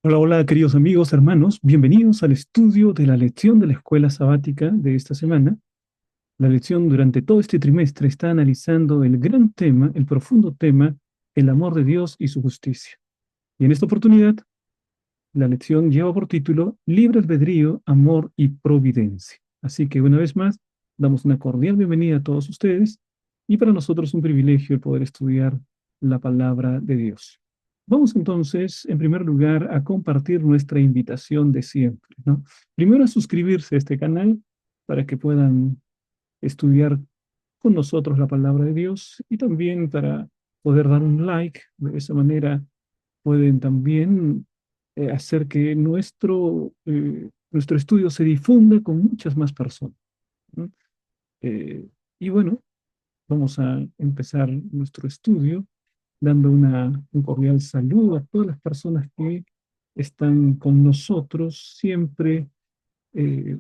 Hola, hola, queridos amigos, hermanos, bienvenidos al estudio de la lección de la escuela sabática de esta semana. La lección durante todo este trimestre está analizando el gran tema, el profundo tema, el amor de Dios y su justicia. Y en esta oportunidad, la lección lleva por título Libre albedrío, amor y providencia. Así que una vez más, damos una cordial bienvenida a todos ustedes y para nosotros un privilegio el poder estudiar la palabra de Dios. Vamos entonces, en primer lugar, a compartir nuestra invitación de siempre, ¿no? Primero a suscribirse a este canal para que puedan estudiar con nosotros la palabra de Dios y también para poder dar un like. De esa manera pueden también hacer que nuestro estudio se difunda con muchas más personas, ¿no? Eh, y bueno, vamos a empezar nuestro estudio dando un cordial saludo a todas las personas que están con nosotros, siempre eh,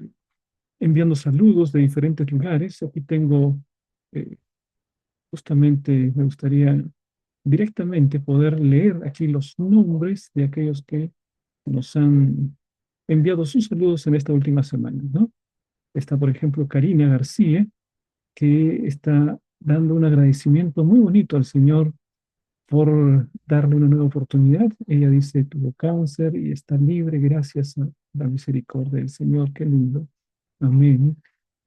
enviando saludos de diferentes lugares. Aquí tengo, eh, justamente me gustaría directamente poder leer aquí los nombres de aquellos que nos han enviado sus saludos en esta última semana, ¿no? Está, por ejemplo, Karina García, que está dando un agradecimiento muy bonito al Señor por darle una nueva oportunidad. Ella dice, tuvo cáncer y está libre gracias a la misericordia del Señor. Qué lindo. Amén.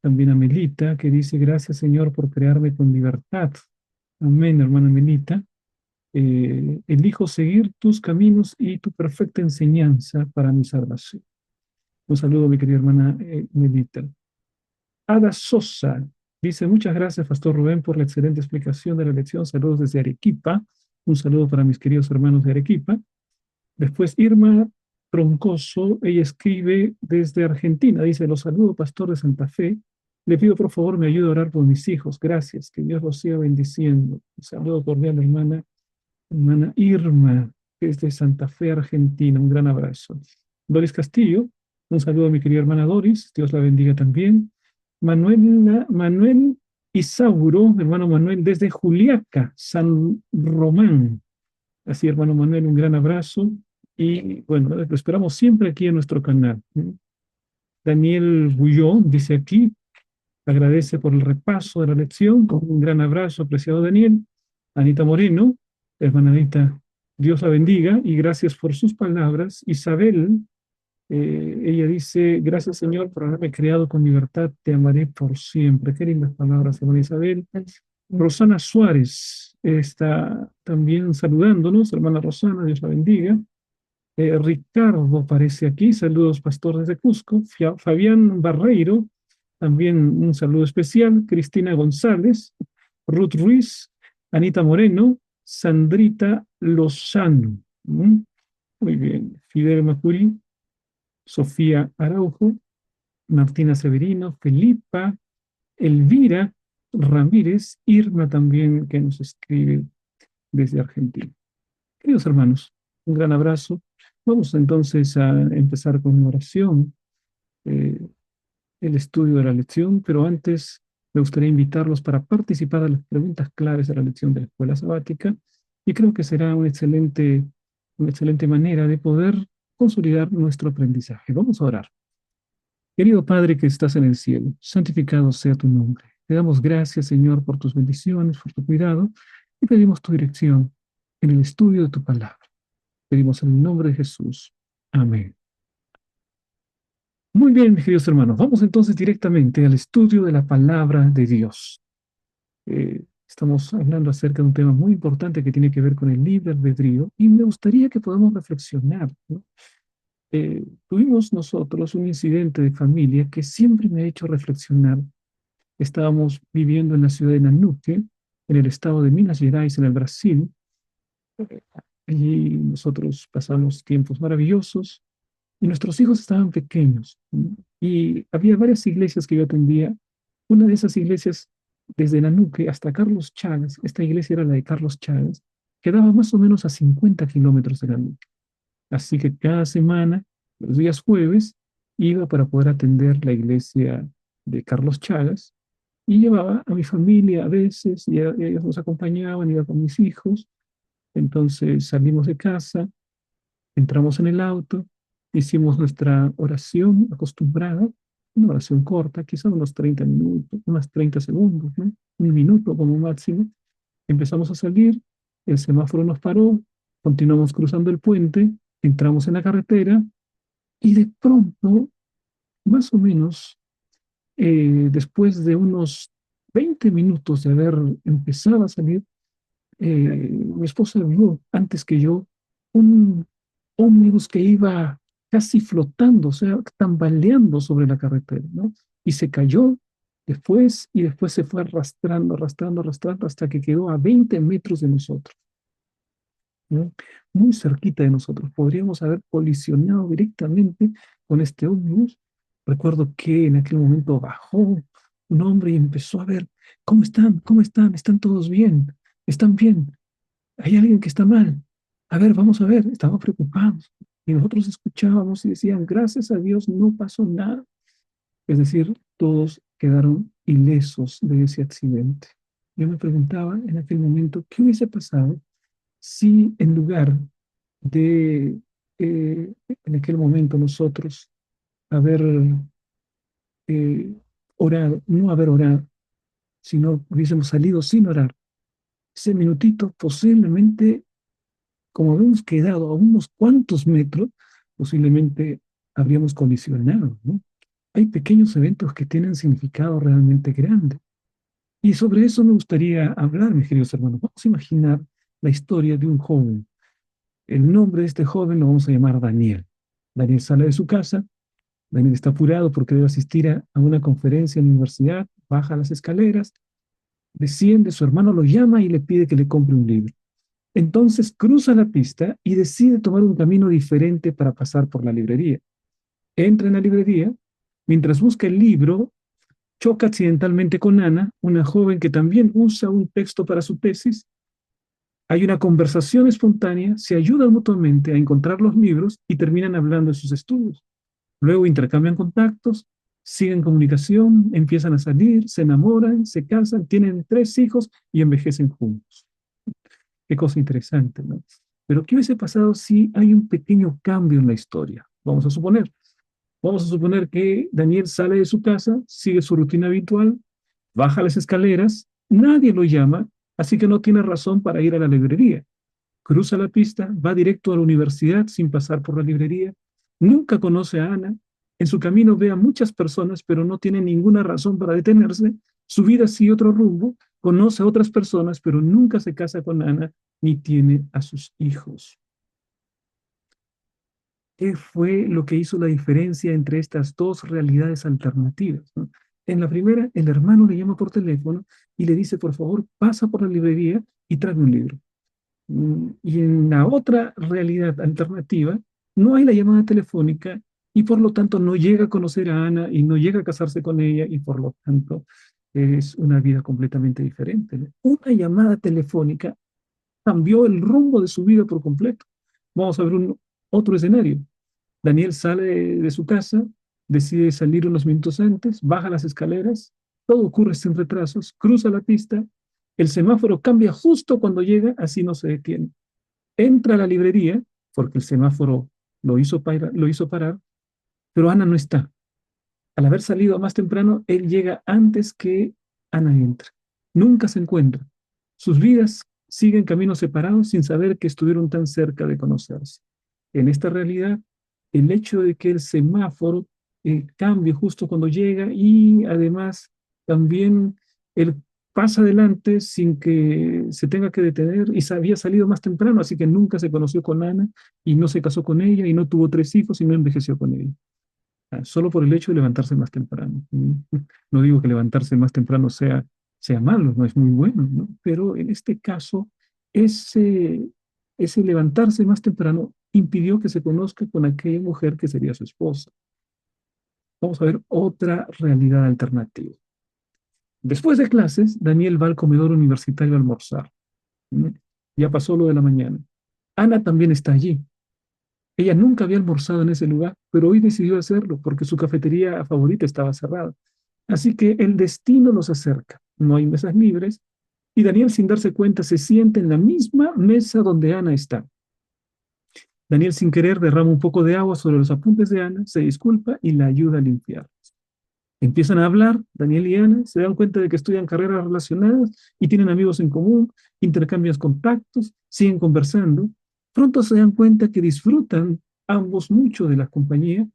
También a Melita, que dice, gracias Señor por crearme con libertad. Amén, hermana Melita. Elijo seguir tus caminos y tu perfecta enseñanza para mi salvación. Un saludo, mi querida hermana Melita. Ada Sosa dice, muchas gracias, Pastor Rubén, por la excelente explicación de la lección. Saludos desde Arequipa. Un saludo para mis queridos hermanos de Arequipa. Después Irma Troncoso, ella escribe desde Argentina. Dice, los saludo, Pastor de Santa Fe. Le pido por favor me ayude a orar por mis hijos. Gracias, que Dios los siga bendiciendo. Un saludo cordial, hermana Irma, desde Santa Fe, Argentina. Un gran abrazo. Doris Castillo, un saludo a mi querida hermana Doris. Dios la bendiga también. Manuel Isauro, hermano Manuel, desde Juliaca, San Román. Así, hermano Manuel, un gran abrazo. Y bueno, lo esperamos siempre aquí en nuestro canal. Daniel Bullón dice aquí, agradece por el repaso de la lección. Un gran abrazo, apreciado Daniel. Anita Moreno, hermana Anita, Dios la bendiga y gracias por sus palabras. Isabel, ella dice, gracias Señor por haberme creado con libertad, te amaré por siempre. Qué lindas palabras, hermana Isabel. Rosana Suárez está también saludándonos, hermana Rosana, Dios la bendiga. Ricardo aparece aquí, saludos pastor desde Cusco. Fabián Barreiro, también un saludo especial. Cristina González, Ruth Ruiz, Anita Moreno, Sandrita Lozano. Muy bien, Fidel Macuri, Sofía Araujo, Martina Severino, Felipa, Elvira Ramírez, Irma también que nos escribe desde Argentina. Queridos hermanos, un gran abrazo. Vamos entonces a empezar con una oración, eh, el estudio de la lección, pero antes me gustaría invitarlos para participar de las preguntas claves de la lección de la escuela sabática y creo que será una excelente manera de poder consolidar nuestro aprendizaje. Vamos a orar. Querido Padre que estás en el cielo, santificado sea tu nombre. Te damos gracias, Señor, por tus bendiciones, por tu cuidado y pedimos tu dirección en el estudio de tu palabra. Pedimos en el nombre de Jesús. Amén. Muy bien, mis queridos hermanos, vamos entonces directamente al estudio de la palabra de Dios. Estamos hablando acerca de un tema muy importante que tiene que ver con el libre albedrío y me gustaría que podamos reflexionar, ¿no? Tuvimos nosotros un incidente de familia que siempre me ha hecho reflexionar. Estábamos viviendo en la ciudad de Nanuque, en el estado de Minas Gerais, en el Brasil. Allí nosotros pasamos tiempos maravillosos y nuestros hijos estaban pequeños, ¿no? Y había varias iglesias que yo atendía. Una de esas iglesias, desde Nanuque hasta Carlos Chagas, esta iglesia era la de Carlos Chagas, quedaba más o menos a 50 kilómetros de Nanuque. Así que cada semana, los días jueves, iba para poder atender la iglesia de Carlos Chagas y llevaba a mi familia a veces, y ellos nos acompañaban, iba con mis hijos. Entonces salimos de casa, Entramos en el auto, hicimos nuestra oración acostumbrada, una oración corta, quizá unos 30 minutos, unos 30 segundos, ¿no? Un minuto como máximo. Empezamos a salir, el semáforo nos paró, continuamos cruzando el puente, entramos en la carretera y de pronto, más o menos, después de unos 20 minutos de haber empezado a salir, mi esposa vio antes que yo un ómnibus que iba casi flotando, o sea, tambaleando sobre la carretera, ¿no? Y se cayó después y después se fue arrastrando, arrastrando, arrastrando hasta que quedó a 20 metros de nosotros, ¿no? Muy cerquita de nosotros. Podríamos haber colisionado directamente con este ómnibus. Recuerdo que en aquel momento bajó un hombre y empezó a ver, ¿cómo están? ¿Cómo están? ¿Están todos bien? ¿Están bien? Hay alguien que está mal. A ver, vamos a ver. Estaban preocupados. Y nosotros escuchábamos y decían, gracias a Dios no pasó nada. Es decir, todos quedaron ilesos de ese accidente. Yo me preguntaba en aquel momento, ¿qué hubiese pasado si en lugar de en aquel momento nosotros haber eh, orado, no haber orado, sino hubiésemos salido sin orar? Ese minutito posiblemente, como habíamos quedado a unos cuantos metros, posiblemente habríamos colisionado, ¿no? Hay pequeños eventos que tienen significado realmente grande. Y sobre eso me gustaría hablar, mis queridos hermanos. Vamos a imaginar la historia de un joven. El nombre de este joven lo vamos a llamar Daniel. Daniel sale de su casa, Daniel está apurado porque debe asistir a una conferencia en la universidad, baja las escaleras, desciende, su hermano lo llama y le pide que le compre un libro. Entonces cruza la pista y decide tomar un camino diferente para pasar por la librería. Entra en la librería, mientras busca el libro, choca accidentalmente con Ana, una joven que también usa un texto para su tesis. Hay una conversación espontánea, se ayudan mutuamente a encontrar los libros y terminan hablando de sus estudios. Luego intercambian contactos, siguen comunicación, empiezan a salir, se enamoran, se casan, tienen 3 hijos y envejecen juntos. Qué cosa interesante, ¿no? Pero ¿qué hubiese pasado si hay un pequeño cambio en la historia? Vamos a suponer que Daniel sale de su casa, sigue su rutina habitual, baja las escaleras, nadie lo llama, así que no tiene razón para ir a la librería. Cruza la pista, va directo a la universidad sin pasar por la librería, nunca conoce a Ana, en su camino ve a muchas personas, pero no tiene ninguna razón para detenerse, su vida sigue otro rumbo, conoce a otras personas, pero nunca se casa con Ana ni tiene a sus hijos. ¿Qué fue lo que hizo la diferencia entre estas dos realidades alternativas, ¿no? En la primera, el hermano le llama por teléfono y le dice, por favor, pasa por la librería y tráeme un libro. Y en la otra realidad alternativa, no hay la llamada telefónica y por lo tanto no llega a conocer a Ana y no llega a casarse con ella y por lo tanto es una vida completamente diferente, ¿no? Una llamada telefónica cambió el rumbo de su vida por completo. Vamos a ver otro escenario. Daniel sale de su casa, decide salir unos minutos antes, baja las escaleras, todo ocurre sin retrasos, cruza la pista, el semáforo cambia justo cuando llega, así no se detiene. Entra a la librería, porque el semáforo lo hizo parar, pero Ana no está. Al haber salido más temprano, él llega antes que Ana entre. Nunca se encuentran. Sus vidas siguen caminos separados sin saber que estuvieron tan cerca de conocerse. En esta realidad, el hecho de que el semáforo cambie justo cuando llega y además también él pasa adelante sin que se tenga que detener y había salido más temprano, así que nunca se conoció con Ana y no se casó con ella y no tuvo 3 hijos y no envejeció con ella, solo por el hecho de levantarse más temprano. No digo que levantarse más temprano sea malo, no es muy bueno, ¿no? Pero en este caso, ese, ese levantarse más temprano impidió que se conozca con aquella mujer que sería su esposa. Vamos a ver otra realidad alternativa. Después de clases, Daniel va al comedor universitario a almorzar. ¿No? Ya pasó lo de la mañana. Ana también está allí. Ella nunca había almorzado en ese lugar, pero hoy decidió hacerlo porque su cafetería favorita estaba cerrada. Así que el destino los acerca. No hay mesas libres y Daniel, sin darse cuenta, se sienta en la misma mesa donde Ana está. Daniel sin querer derrama un poco de agua sobre los apuntes de Ana, se disculpa y la ayuda a limpiar. Empiezan a hablar, Daniel y Ana, se dan cuenta de que estudian carreras relacionadas y tienen amigos en común, intercambian contactos, siguen conversando. Pronto se dan cuenta que disfrutan ambos mucho de la compañía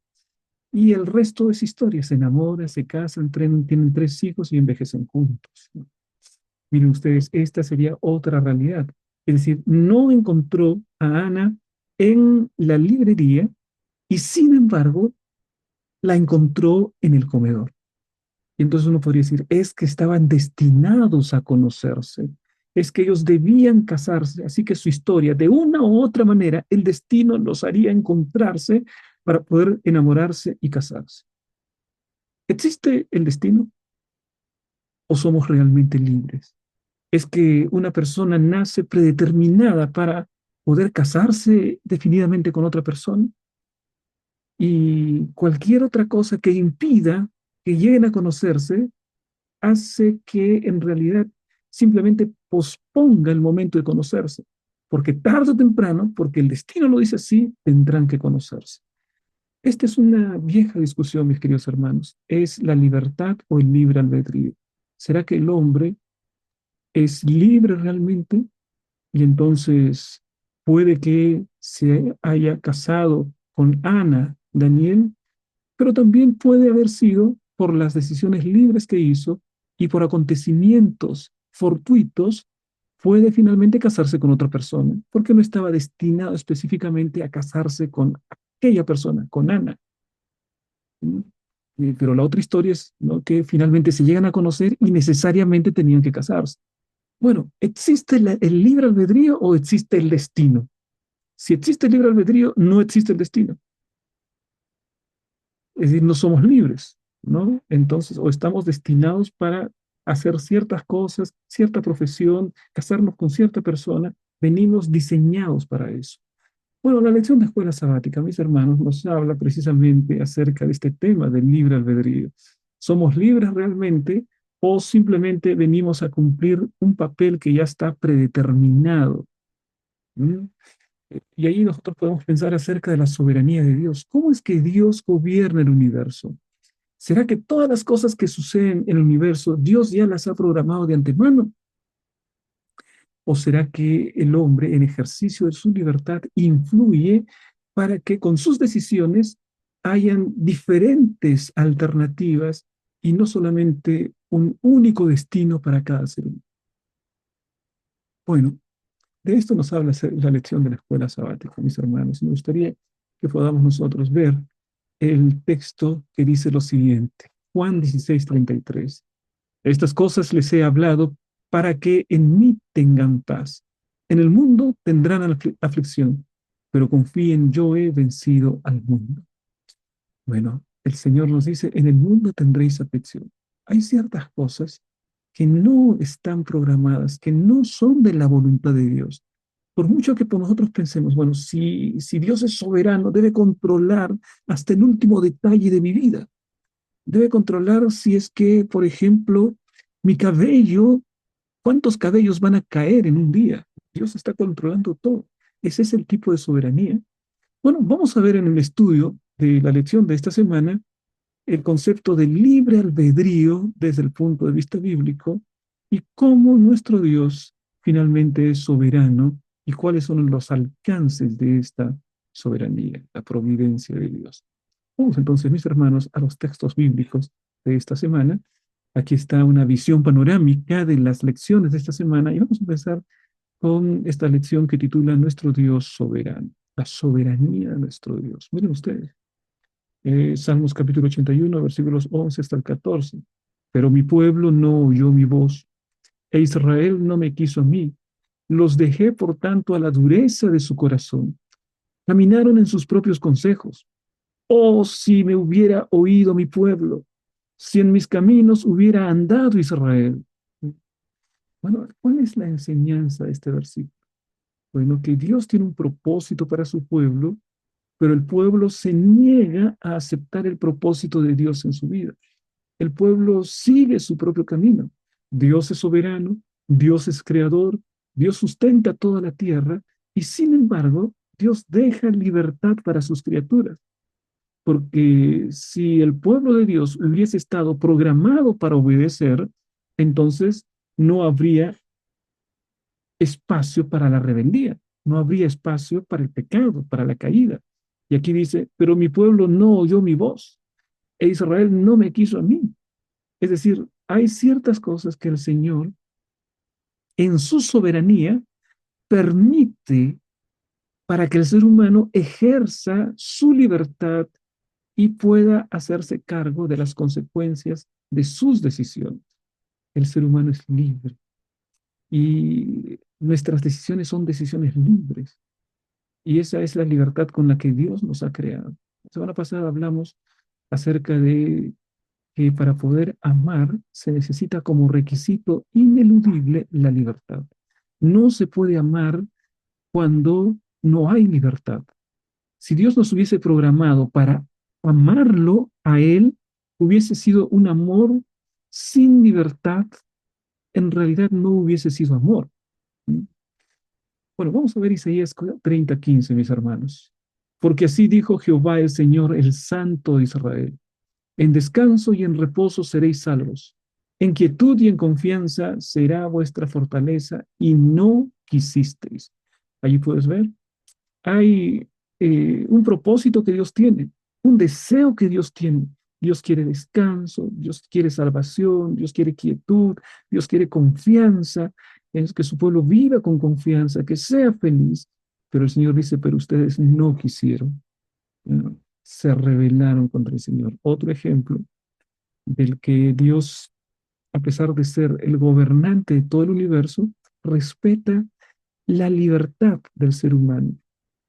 y el resto es historia. Se enamoran, se casan, tienen 3 hijos y envejecen juntos. Miren ustedes, esta sería otra realidad. Es decir, no encontró a Ana en la librería y sin embargo la encontró en el comedor. Y entonces uno podría decir, es que estaban destinados a conocerse, es que ellos debían casarse, así que su historia, de una u otra manera, el destino los haría encontrarse para poder enamorarse y casarse. ¿Existe el destino o somos realmente libres? ¿Es que una persona nace predeterminada para poder casarse definidamente con otra persona? Y cualquier otra cosa que impida que lleguen a conocerse hace que en realidad simplemente posponga el momento de conocerse, porque tarde o temprano, porque el destino lo dice así, tendrán que conocerse. Esta es una vieja discusión, mis queridos hermanos. ¿Es la libertad o el libre albedrío? ¿Será que el hombre es libre realmente y entonces puede que se haya casado con Ana, Daniel, pero también puede haber sido por las decisiones libres que hizo y por acontecimientos fortuitos, puede finalmente casarse con otra persona, porque no estaba destinado específicamente a casarse con aquella persona, con Ana. ¿Sí? Pero la otra historia es, ¿no?, que finalmente se llegan a conocer y necesariamente tenían que casarse. Bueno, ¿existe el libre albedrío o existe el destino? Si existe el libre albedrío, no existe el destino. Es decir, no somos libres, ¿no? Entonces, o estamos destinados para hacer ciertas cosas, cierta profesión, casarnos con cierta persona, venimos diseñados para eso. Bueno, la lección de escuela sabática, mis hermanos, nos habla precisamente acerca de este tema del libre albedrío. ¿Somos libres realmente o simplemente venimos a cumplir un papel que ya está predeterminado? ¿Mm? Y ahí nosotros podemos pensar acerca de la soberanía de Dios. ¿Cómo es que Dios gobierna el universo? ¿Será que todas las cosas que suceden en el universo Dios ya las ha programado de antemano? ¿O será que el hombre en ejercicio de su libertad influye para que con sus decisiones hayan diferentes alternativas y no solamente un único destino para cada ser humano? Bueno, de esto nos habla la lección de la escuela sabática, mis hermanos. Me gustaría que podamos nosotros ver el texto que dice lo siguiente. Juan 16:33. Estas cosas les he hablado para que en mí tengan paz. En el mundo tendrán aflicción, pero confíen, yo he vencido al mundo. Bueno, el Señor nos dice, en el mundo tendréis aflicción. Hay ciertas cosas que no están programadas, que no son de la voluntad de Dios. Por mucho que por nosotros pensemos, bueno, si Dios es soberano, debe controlar hasta el último detalle de mi vida. Debe controlar si es que, por ejemplo, mi cabello, cuántos cabellos van a caer en un día. Dios está controlando todo. Ese es el tipo de soberanía. Bueno, vamos a ver en el estudio de la lección de esta semana el concepto de libre albedrío desde el punto de vista bíblico y cómo nuestro Dios finalmente es soberano y cuáles son los alcances de esta soberanía, la providencia de Dios. Vamos entonces, mis hermanos, a los textos bíblicos de esta semana. Aquí está una visión panorámica de las lecciones de esta semana y vamos a empezar con esta lección que titula Nuestro Dios soberano, la soberanía de nuestro Dios. Miren ustedes, Salmos capítulo 81, versículos 11 hasta el 14. Pero mi pueblo no oyó mi voz, e Israel no me quiso a mí. Los dejé, por tanto, a la dureza de su corazón. Caminaron en sus propios consejos. Oh, si me hubiera oído mi pueblo, si en mis caminos hubiera andado Israel. Bueno, ¿cuál es la enseñanza de este versículo? Bueno, que Dios tiene un propósito para su pueblo, pero el pueblo se niega a aceptar el propósito de Dios en su vida. El pueblo sigue su propio camino. Dios es soberano, Dios es creador, Dios sustenta toda la tierra y sin embargo, Dios deja libertad para sus criaturas, porque si el pueblo de Dios hubiese estado programado para obedecer, entonces no habría espacio para la rebeldía, no habría espacio para el pecado, para la caída. Y aquí dice, pero mi pueblo no oyó mi voz, e Israel no me quiso a mí. Es decir, hay ciertas cosas que el Señor, en su soberanía, permite para que el ser humano ejerza su libertad y pueda hacerse cargo de las consecuencias de sus decisiones. El ser humano es libre y nuestras decisiones son decisiones libres. Y esa es la libertad con la que Dios nos ha creado. La semana pasada hablamos acerca de que para poder amar se necesita como requisito ineludible la libertad. No se puede amar cuando no hay libertad. Si Dios nos hubiese programado para amarlo a Él, hubiese sido un amor sin libertad, en realidad no hubiese sido amor. Bueno, vamos a ver Isaías 30:15, mis hermanos. Porque así dijo Jehová el Señor, el Santo de Israel. En descanso y en reposo seréis salvos. En quietud y en confianza será vuestra fortaleza y no quisisteis. Allí puedes ver, hay un propósito que Dios tiene, un deseo que Dios tiene. Dios quiere descanso, Dios quiere salvación, Dios quiere quietud, Dios quiere confianza, es que su pueblo viva con confianza, que sea feliz. Pero el Señor dice, pero ustedes no quisieron, ¿no? Se rebelaron contra el Señor. Otro ejemplo del que Dios, a pesar de ser el gobernante de todo el universo, respeta la libertad del ser humano.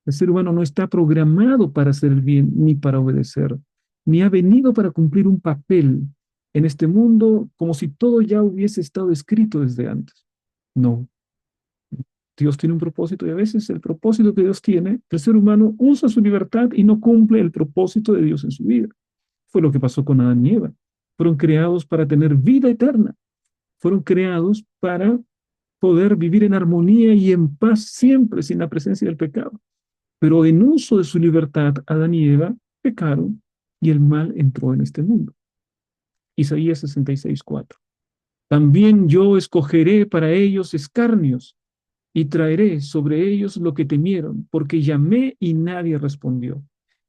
El ser humano no está programado para hacer el bien ni para obedecer, ni ha venido para cumplir un papel en este mundo como si todo ya hubiese estado escrito desde antes. No, Dios tiene un propósito y a veces el propósito que Dios tiene, el ser humano usa su libertad y no cumple el propósito de Dios en su vida. Fue lo que pasó con Adán y Eva. Fueron creados para tener vida eterna. Fueron creados para poder vivir en armonía y en paz siempre sin la presencia del pecado. Pero en uso de su libertad, Adán y Eva pecaron y el mal entró en este mundo. Isaías 66:4. También yo escogeré para ellos escarnios y traeré sobre ellos lo que temieron, porque llamé y nadie respondió.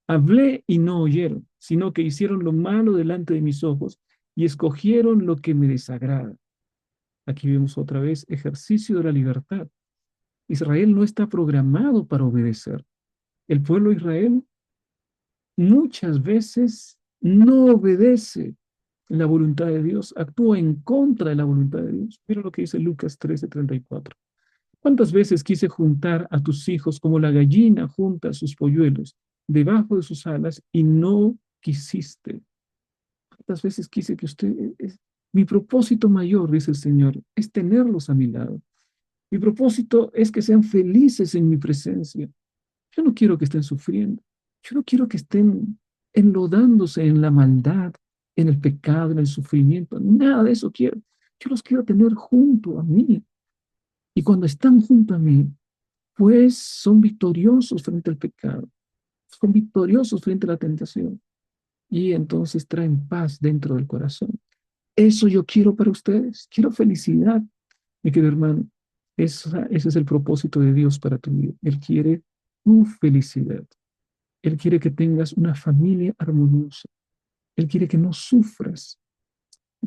Hablé y no oyeron, sino que hicieron lo malo delante de mis ojos y escogieron lo que me desagrada. Aquí vemos otra vez ejercicio de la libertad. Israel no está programado para obedecer. El pueblo de Israel muchas veces no obedece la voluntad de Dios, actúa en contra de la voluntad de Dios. Mira lo que dice Lucas 13:34. ¿Cuántas veces quise juntar a tus hijos como la gallina junta a sus polluelos debajo de sus alas y no quisiste? ¿Cuántas veces quise que usted... mi propósito mayor, dice el Señor, es tenerlos a mi lado. Mi propósito es que sean felices en mi presencia. Yo no quiero que estén sufriendo. Yo no quiero que estén enlodándose en la maldad, en el pecado, en el sufrimiento. Nada de eso quiero. Yo los quiero tener junto a mí. Y cuando están junto a mí, pues son victoriosos frente al pecado. Son victoriosos frente a la tentación. Y entonces traen paz dentro del corazón. Eso yo quiero para ustedes. Quiero felicidad, mi querido hermano. Ese es el propósito de Dios para tu vida. Él quiere tu felicidad. Él quiere que tengas una familia armoniosa. Él quiere que no sufras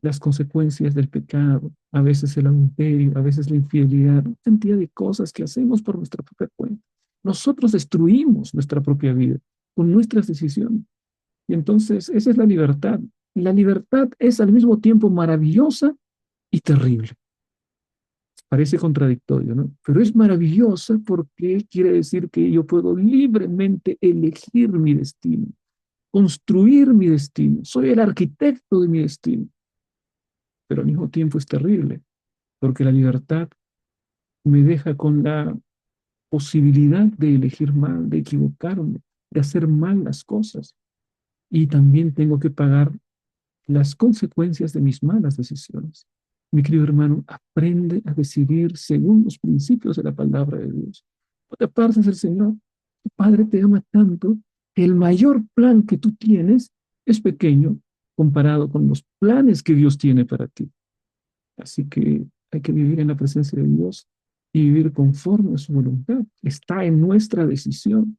las consecuencias del pecado, a veces el adulterio, a veces la infidelidad, una cantidad de cosas que hacemos por nuestra propia cuenta. Nosotros destruimos nuestra propia vida con nuestras decisiones. Y entonces esa es la libertad. La libertad es al mismo tiempo maravillosa y terrible. Parece contradictorio, ¿no? Pero es maravillosa porque quiere decir que yo puedo libremente elegir mi destino, construir mi destino. Soy el arquitecto de mi destino. Pero al mismo tiempo es terrible porque la libertad me deja con la posibilidad de elegir mal, de equivocarme, de hacer mal las cosas. Y también tengo que pagar las consecuencias de mis malas decisiones. Mi querido hermano, aprende a decidir según los principios de la palabra de Dios. No te apartes del Señor. Tu Padre te ama tanto que el mayor plan que tú tienes es pequeño comparado con los planes que Dios tiene para ti. Así que hay que vivir en la presencia de Dios y vivir conforme a su voluntad. Está en nuestra decisión.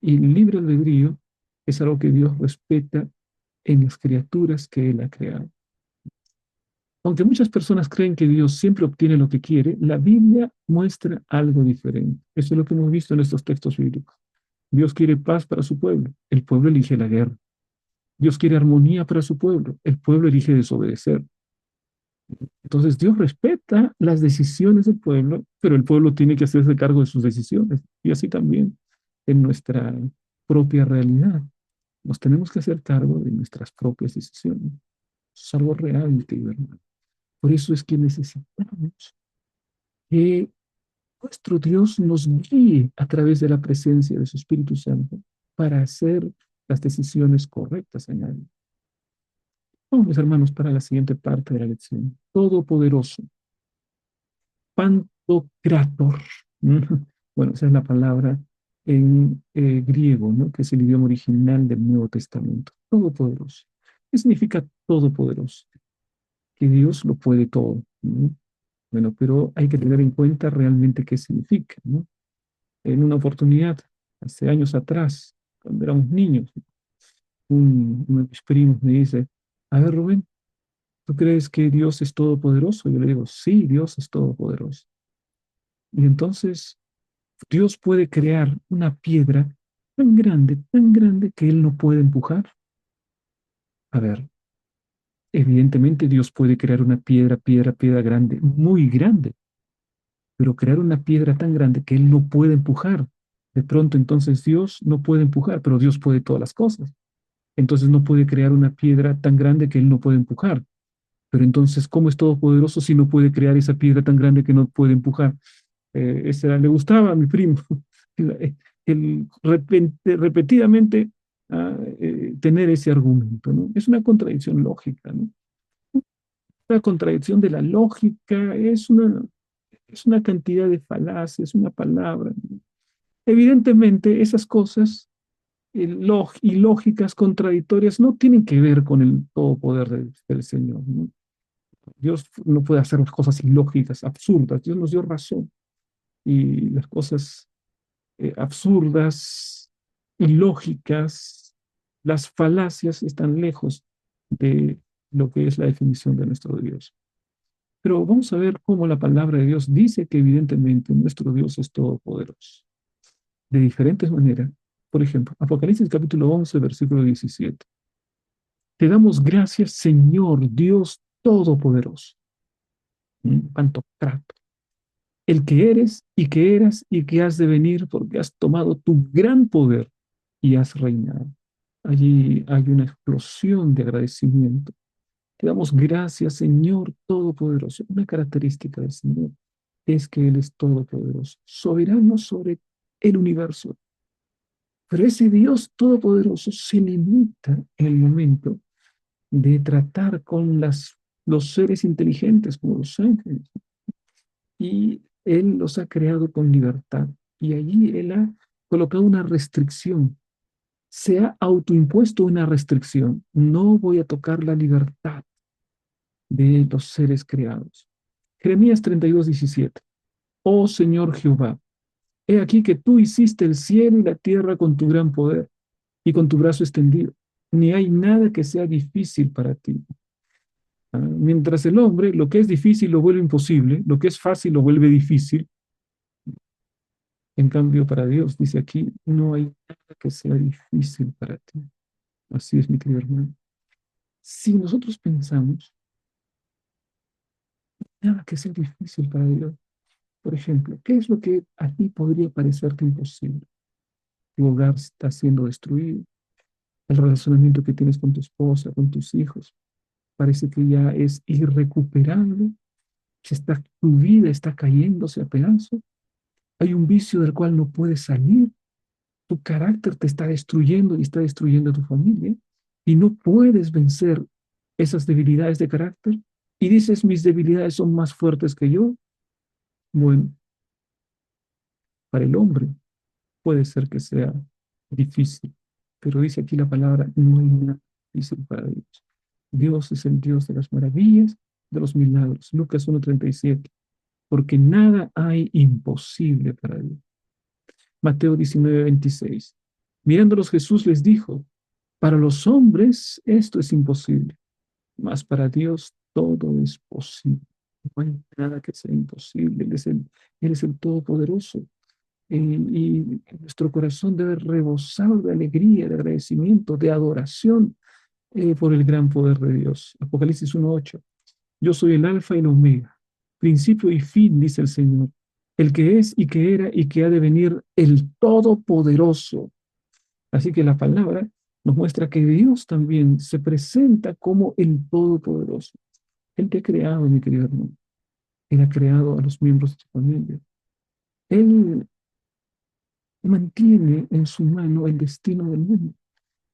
Y el libre albedrío es algo que Dios respeta en las criaturas que Él ha creado. Aunque muchas personas creen que Dios siempre obtiene lo que quiere, la Biblia muestra algo diferente. Eso es lo que hemos visto en estos textos bíblicos. Dios quiere paz para su pueblo, el pueblo elige la guerra. Dios quiere armonía para su pueblo, el pueblo elige desobedecer. Entonces Dios respeta las decisiones del pueblo, pero el pueblo tiene que hacerse cargo de sus decisiones. Y así también en nuestra propia realidad. Nos tenemos que hacer cargo de nuestras propias decisiones. Es algo real y verdad. Por eso es que necesitamos que nuestro Dios nos guíe a través de la presencia de su Espíritu Santo para hacer las decisiones correctas en la vida. Vamos, mis hermanos, para la siguiente parte de la lección. Todopoderoso, Pantocrator. Bueno, esa es la palabra en griego, ¿no? Que es el idioma original del Nuevo Testamento. Todopoderoso. ¿Qué significa todopoderoso? Que Dios lo puede todo, ¿no? Bueno, pero hay que tener en cuenta realmente qué significa, ¿no? En una oportunidad, hace años atrás, cuando éramos niños, uno de mis primos me dice, a ver, Rubén, ¿tú crees que Dios es todopoderoso? Yo le digo, sí, Dios es todopoderoso. Y entonces Dios puede crear una piedra tan grande que Él no puede empujar. A ver, evidentemente Dios puede crear una piedra grande, muy grande, pero crear una piedra tan grande que Él no puede empujar. De pronto entonces Dios no puede empujar, pero Dios puede todas las cosas. Entonces no puede crear una piedra tan grande que Él no puede empujar. Pero entonces, ¿cómo es todopoderoso si no puede crear esa piedra tan grande que no puede empujar? Le gustaba a mi primo repetidamente tener ese argumento, ¿no? Es una contradicción lógica, ¿no? Una contradicción de la lógica, es una cantidad de falacias, una palabra, ¿no? Evidentemente, esas cosas ilógicas, contradictorias, no tienen que ver con el todo poder del Señor, ¿no? Dios no puede hacer las cosas ilógicas, absurdas. Dios nos dio razón y las cosas absurdas, ilógicas, las falacias están lejos de lo que es la definición de nuestro Dios. Pero vamos a ver cómo la palabra de Dios dice que evidentemente nuestro Dios es todopoderoso, de diferentes maneras. Por ejemplo, Apocalipsis capítulo 11, versículo 17. Te damos gracias, Señor Dios Todopoderoso. Pantocrato. El que eres y que eras y que has de venir porque has tomado tu gran poder y has reinado. Allí hay una explosión de agradecimiento. Te damos gracias, Señor Todopoderoso. Una característica del Señor es que Él es todopoderoso, soberano sobre el universo. Pero ese Dios todopoderoso se limita en el momento de tratar con los seres inteligentes como los ángeles. Y Él los ha creado con libertad. Y allí Él ha colocado una restricción. Se ha autoimpuesto una restricción. No voy a tocar la libertad de los seres creados. Jeremías 32:17. Oh Señor Jehová, he aquí que tú hiciste el cielo y la tierra con tu gran poder y con tu brazo extendido. Ni hay nada que sea difícil para ti. Mientras el hombre lo que es difícil lo vuelve imposible, lo que es fácil lo vuelve difícil. En cambio, para Dios, dice aquí, no hay nada que sea difícil para ti. Así es, mi querido hermano. Si nosotros pensamos, nada que sea difícil para Dios. Por ejemplo, ¿qué es lo que a ti podría parecerte imposible? Tu hogar está siendo destruido, el relacionamiento que tienes con tu esposa, con tus hijos, parece que ya es irrecuperable, tu vida está cayéndose a pedazos, hay un vicio del cual no puedes salir, tu carácter te está destruyendo y está destruyendo a tu familia, y no puedes vencer esas debilidades de carácter, y dices, mis debilidades son más fuertes que yo. Bueno, para el hombre Puede ser que sea difícil, pero dice aquí la palabra, no hay nada difícil para Dios. Dios es el Dios de las maravillas, de los milagros. Lucas 1:37, porque nada hay imposible para Dios. Mateo 19:26. Mirándolos Jesús les dijo, para los hombres esto es imposible, mas para Dios todo es posible. No hay nada que sea imposible. Él es el Todopoderoso. Y nuestro corazón debe rebosar de alegría, de agradecimiento, de adoración por el gran poder de Dios. Apocalipsis 1:8. Yo soy el alfa y el omega, principio y fin, dice el Señor, el que es y que era y que ha de venir, el Todopoderoso. Así que la palabra nos muestra que Dios también se presenta como el Todopoderoso. Él te ha creado, mi querido hermano. Él ha creado a los miembros de tu familia. Él mantiene en su mano el destino del mundo.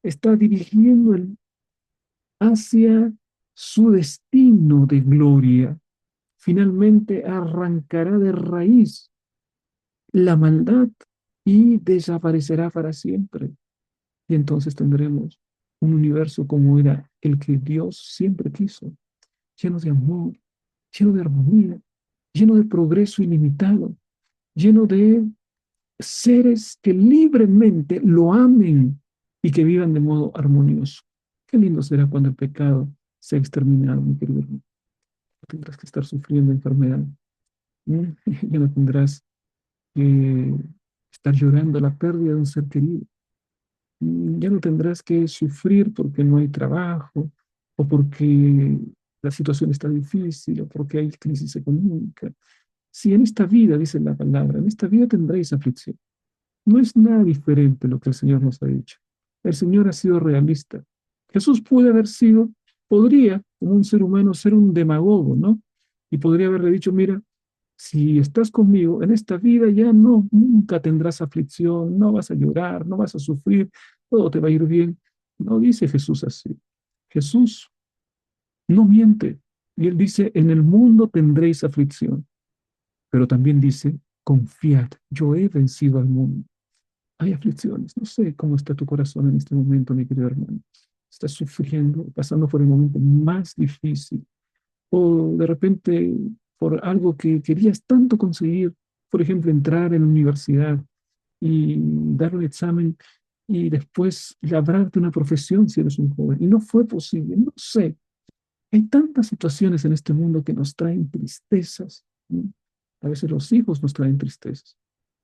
Está dirigiendo hacia su destino de gloria. Finalmente arrancará de raíz la maldad y desaparecerá para siempre. Y entonces tendremos un universo como era el que Dios siempre quiso, lleno de amor, lleno de armonía, lleno de progreso ilimitado, lleno de seres que libremente lo amen y que vivan de modo armonioso. Qué lindo será cuando el pecado sea exterminado, mi querido hermano. No tendrás que estar sufriendo enfermedad. ¿Mm? Ya no tendrás que estar llorando la pérdida de un ser querido. Ya no tendrás que sufrir porque no hay trabajo o porque la situación está difícil o porque hay crisis económica. Si en esta vida, dice la palabra, en esta vida tendréis aflicción. No es nada diferente lo que el Señor nos ha dicho. El Señor ha sido realista. Jesús puede haber sido, podría, como un ser humano, ser un demagogo, ¿no? Y podría haberle dicho, mira, si estás conmigo en esta vida ya no, nunca tendrás aflicción, no vas a llorar, no vas a sufrir, todo te va a ir bien. No dice Jesús así. Jesús no miente. Y él dice, en el mundo tendréis aflicción, pero también dice, confiad, yo he vencido al mundo. Hay aflicciones. No sé cómo está tu corazón en este momento, mi querido hermano. Estás sufriendo, pasando por el momento más difícil, o de repente por algo que querías tanto conseguir, por ejemplo, entrar en la universidad y dar un examen y después labrarte una profesión si eres un joven. Y no fue posible. No sé. Hay tantas situaciones en este mundo que nos traen tristezas, ¿no? A veces los hijos nos traen tristezas.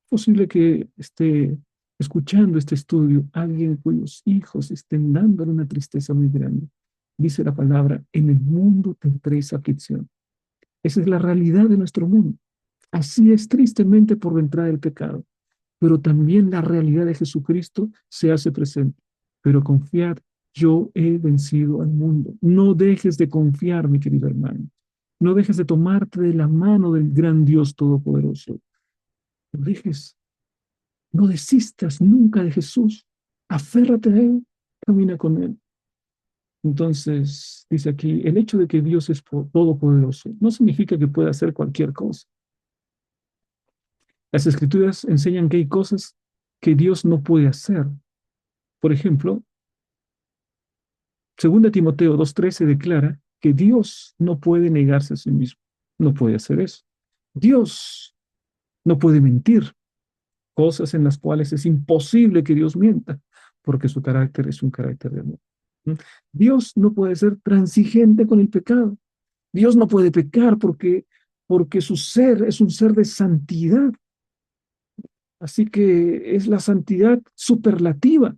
Es posible que esté escuchando este estudio alguien cuyos hijos estén dándole una tristeza muy grande. Dice la palabra, en el mundo tendréis aflicción. Esa es la realidad de nuestro mundo. Así es tristemente por la entrada del pecado, pero también la realidad de Jesucristo se hace presente. Pero confiad, yo he vencido al mundo. No dejes de confiar, mi querido hermano. No dejes de tomarte de la mano del gran Dios Todopoderoso. No dejes, no desistas nunca de Jesús. Aférrate a Él, camina con Él. Entonces, dice aquí, el hecho de que Dios es todopoderoso no significa que pueda hacer cualquier cosa. Las Escrituras enseñan que hay cosas que Dios no puede hacer. Por ejemplo, 2 Timoteo 2:13 declara que Dios no puede negarse a sí mismo. No puede hacer eso. Dios no puede mentir, cosas en las cuales es imposible que Dios mienta, porque su carácter es un carácter de amor. ¿Mm? Dios no puede ser transigente con el pecado. Dios no puede pecar porque su ser es un ser de santidad. Así que es la santidad superlativa.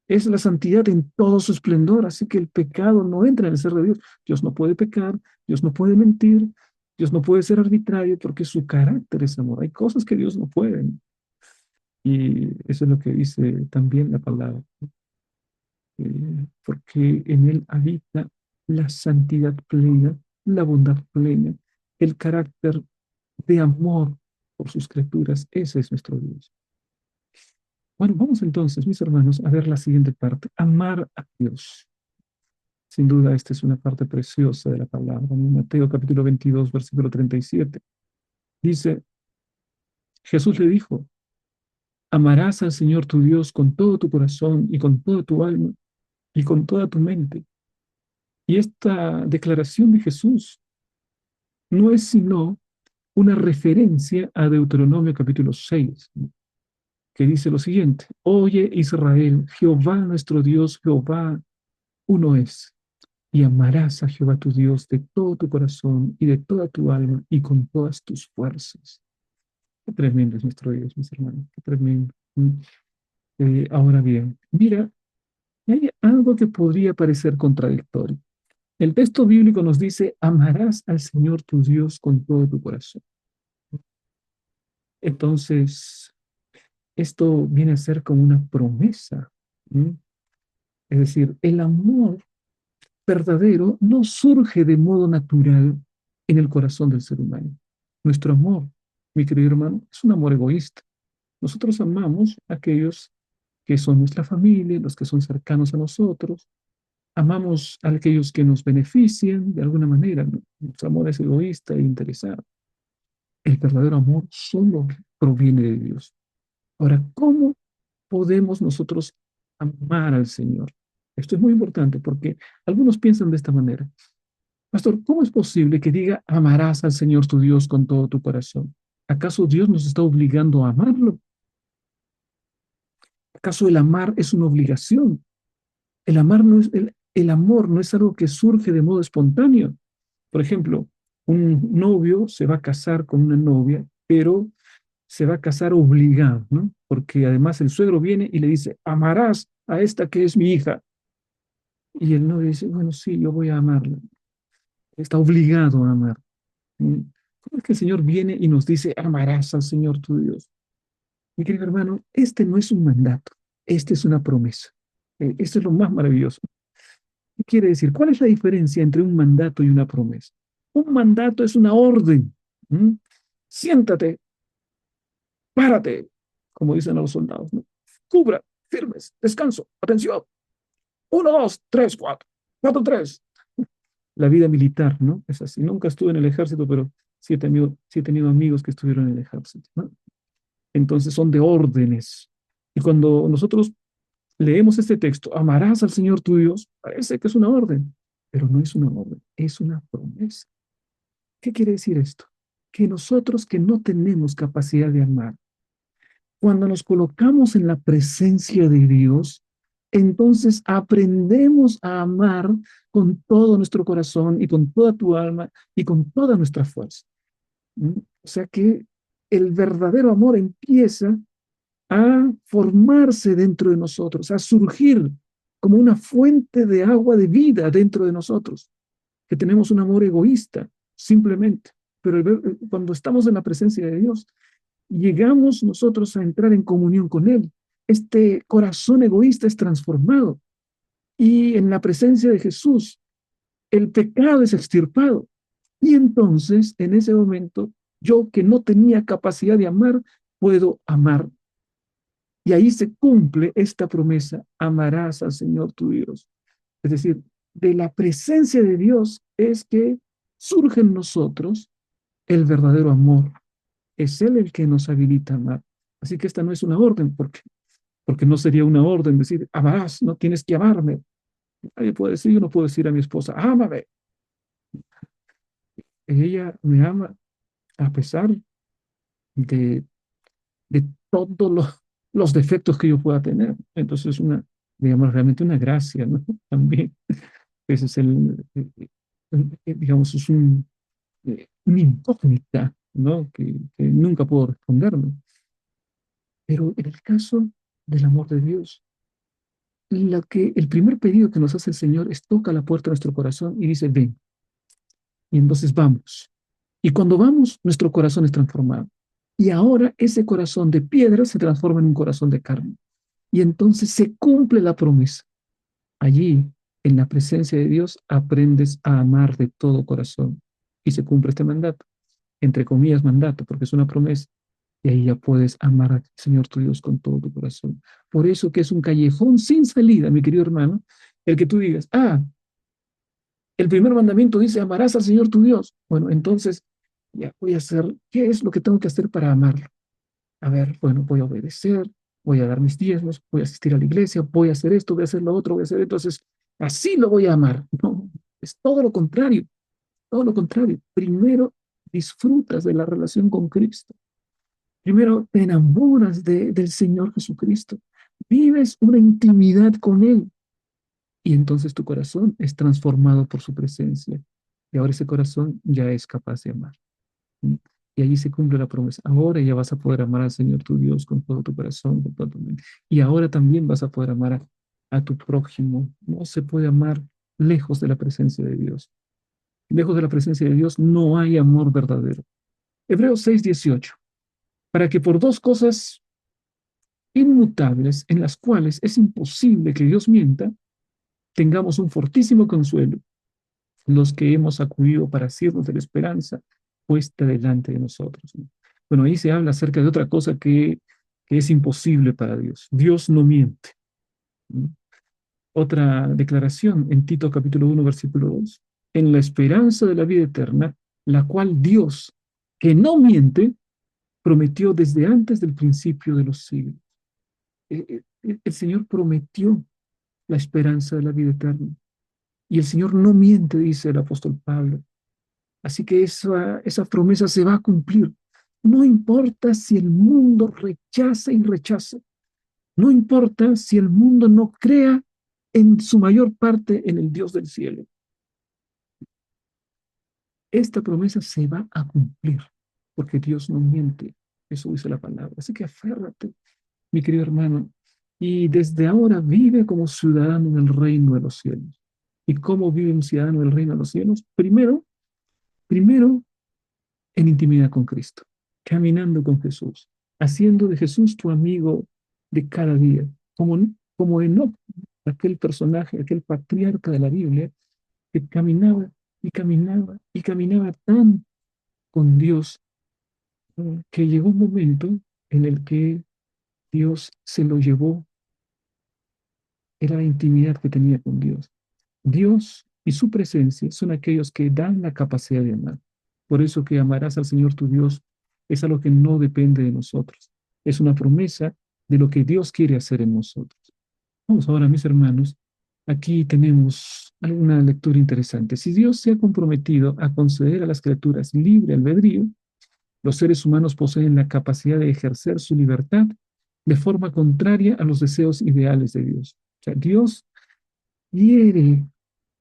Es la santidad en todo su esplendor, así que el pecado no entra en el ser de Dios. Dios no puede pecar, Dios no puede mentir, Dios no puede ser arbitrario porque su carácter es amor. Hay cosas que Dios no puede. Y eso es lo que dice también la palabra, porque en Él habita la santidad plena, la bondad plena, el carácter de amor por sus criaturas. Ese es nuestro Dios. Bueno, vamos entonces, mis hermanos, a ver la siguiente parte, amar a Dios. Sin duda, esta es una parte preciosa de la palabra. En Mateo capítulo 22, versículo 37, dice, Jesús le dijo, Amarás al Señor tu Dios con todo tu corazón y con toda tu alma y con toda tu mente. Y esta declaración de Jesús no es sino una referencia a Deuteronomio capítulo 6, ¿no? Que dice lo siguiente: Oye Israel, Jehová nuestro Dios, Jehová uno es, y amarás a Jehová tu Dios de todo tu corazón y de toda tu alma y con todas tus fuerzas. Qué tremendo es nuestro Dios, mis hermanos, qué tremendo. Ahora bien, mira, hay algo que podría parecer contradictorio. El texto bíblico nos dice, amarás al Señor tu Dios con todo tu corazón. Entonces, esto viene a ser como una promesa. ¿Mm? Es decir, el amor verdadero no surge de modo natural en el corazón del ser humano. Nuestro amor, mi querido hermano, es un amor egoísta. Nosotros amamos a aquellos que son nuestra familia, los que son cercanos a nosotros. Amamos a aquellos que nos benefician de alguna manera, ¿no? Nuestro amor es egoísta e interesado. El verdadero amor solo proviene de Dios. Ahora, ¿cómo podemos nosotros amar al Señor? Esto es muy importante porque algunos piensan de esta manera. Pastor, ¿cómo es posible que diga amarás al Señor tu Dios con todo tu corazón? ¿Acaso Dios nos está obligando a amarlo? ¿Acaso el amar es una obligación? El amor no es algo que surge de modo espontáneo. Por ejemplo, un novio se va a casar con una novia, pero se va a casar obligado, ¿no? Porque además el suegro viene y le dice, amarás a esta que es mi hija. Y el novio dice, bueno, sí, yo voy a amarla. Está obligado a amar. ¿Mm? ¿Cómo es que el Señor viene y nos dice, amarás al Señor tu Dios? Mi querido hermano, este no es un mandato, este es una promesa. Esto es lo más maravilloso. ¿Qué quiere decir? ¿Cuál es la diferencia entre un mandato y una promesa? Un mandato es una orden. ¿Mm? Siéntate, párate, como dicen a los soldados, ¿no? Cubra, firmes, descanso, atención. Uno, dos, tres, cuatro. Cuatro, tres. La vida militar, ¿no? Es así. Nunca estuve en el ejército, pero sí he tenido amigos que estuvieron en el ejército, ¿no? Entonces son de órdenes. Y cuando nosotros leemos este texto, amarás al Señor tu Dios, parece que es una orden, pero no es una orden, es una promesa. ¿Qué quiere decir esto? Que nosotros que no tenemos capacidad de amar, cuando nos colocamos en la presencia de Dios, entonces aprendemos a amar con todo nuestro corazón y con toda tu alma y con toda nuestra fuerza. ¿Mm? O sea que el verdadero amor empieza a formarse dentro de nosotros, a surgir como una fuente de agua de vida dentro de nosotros, que tenemos un amor egoísta, simplemente. Pero cuando estamos en la presencia de Dios, llegamos nosotros a entrar en comunión con Él. Este corazón egoísta es transformado y en la presencia de Jesús, el pecado es extirpado. Y entonces, en ese momento, yo que no tenía capacidad de amar, puedo amar. Y ahí se cumple esta promesa, amarás al Señor tu Dios. Es decir, de la presencia de Dios es que surge en nosotros el verdadero amor. Es Él el que nos habilita a amar. Así que esta no es una orden, porque no sería una orden decir, amarás, no tienes que amarme. Nadie puede decir, yo no puedo decir a mi esposa, ámame. Ella me ama a pesar de, de todos los defectos que yo pueda tener. Entonces es una, digamos, realmente una gracia, ¿no? También. Ese es digamos, es una incógnita, ¿no? Que nunca puedo responderme. Pero en el caso del amor de Dios, el primer pedido que nos hace el Señor es toca la puerta de nuestro corazón y dice, ven. Y entonces vamos. Y cuando vamos, nuestro corazón es transformado. Y ahora ese corazón de piedra se transforma en un corazón de carne. Y entonces se cumple la promesa. Allí, en la presencia de Dios, aprendes a amar de todo corazón. Y se cumple este mandato. Entre comillas, mandato, porque es una promesa. Y ahí ya puedes amar al Señor tu Dios con todo tu corazón. Por eso que es un callejón sin salida, mi querido hermano, el que tú digas, el primer mandamiento dice, amarás al Señor tu Dios. Bueno, entonces ya voy a hacer, ¿qué es lo que tengo que hacer para amarlo? A ver, bueno, voy a obedecer, voy a dar mis diezmos, voy a asistir a la iglesia, voy a hacer esto, voy a hacer lo otro, voy a hacer entonces así lo voy a amar. No, es todo lo contrario, todo lo contrario. Primero disfrutas de la relación con Cristo. Primero te enamoras del Señor Jesucristo. Vives una intimidad con Él y entonces tu corazón es transformado por su presencia. Y ahora ese corazón ya es capaz de amar. ¿Sí? Y allí se cumple la promesa. Ahora ya vas a poder amar al Señor tu Dios con todo tu corazón, con toda tu mente. Y ahora también vas a poder amar a tu prójimo. No se puede amar lejos de la presencia de Dios. Lejos de la presencia de Dios no hay amor verdadero. Hebreos 6:18. Para que por dos cosas inmutables en las cuales es imposible que Dios mienta, tengamos un fortísimo consuelo, los que hemos acudido para asirnos de la esperanza puesta delante de nosotros. ¿No? Bueno, ahí se habla acerca de otra cosa que es imposible para Dios. Dios no miente. ¿No? Otra declaración en Tito capítulo 1, versículo 2. En la esperanza de la vida eterna, la cual Dios, que no miente, prometió desde antes del principio de los siglos. El Señor prometió la esperanza de la vida eterna. Y el Señor no miente, dice el apóstol Pablo. Así que esa promesa se va a cumplir. No importa si el mundo rechaza y rechaza. No importa si el mundo no crea en su mayor parte en el Dios del cielo. Esta promesa se va a cumplir porque Dios no miente. Eso dice la palabra. Así que aférrate, mi querido hermano, y desde ahora vive como ciudadano en el reino de los cielos. ¿Y cómo vive un ciudadano del reino de los cielos? Primero en intimidad con Cristo, caminando con Jesús, haciendo de Jesús tu amigo de cada día, como Enoc, aquel personaje, aquel patriarca de la Biblia, que caminaba y caminaba y caminaba tan con Dios, que llegó un momento en el que Dios se lo llevó, era la intimidad que tenía con Dios. Dios y su presencia son aquellos que dan la capacidad de amar. Por eso que amarás al Señor tu Dios es algo que no depende de nosotros. Es una promesa de lo que Dios quiere hacer en nosotros. Vamos ahora, mis hermanos, aquí tenemos una lectura interesante. Si Dios se ha comprometido a conceder a las criaturas libre albedrío, los seres humanos poseen la capacidad de ejercer su libertad de forma contraria a los deseos ideales de Dios. O sea, Dios quiere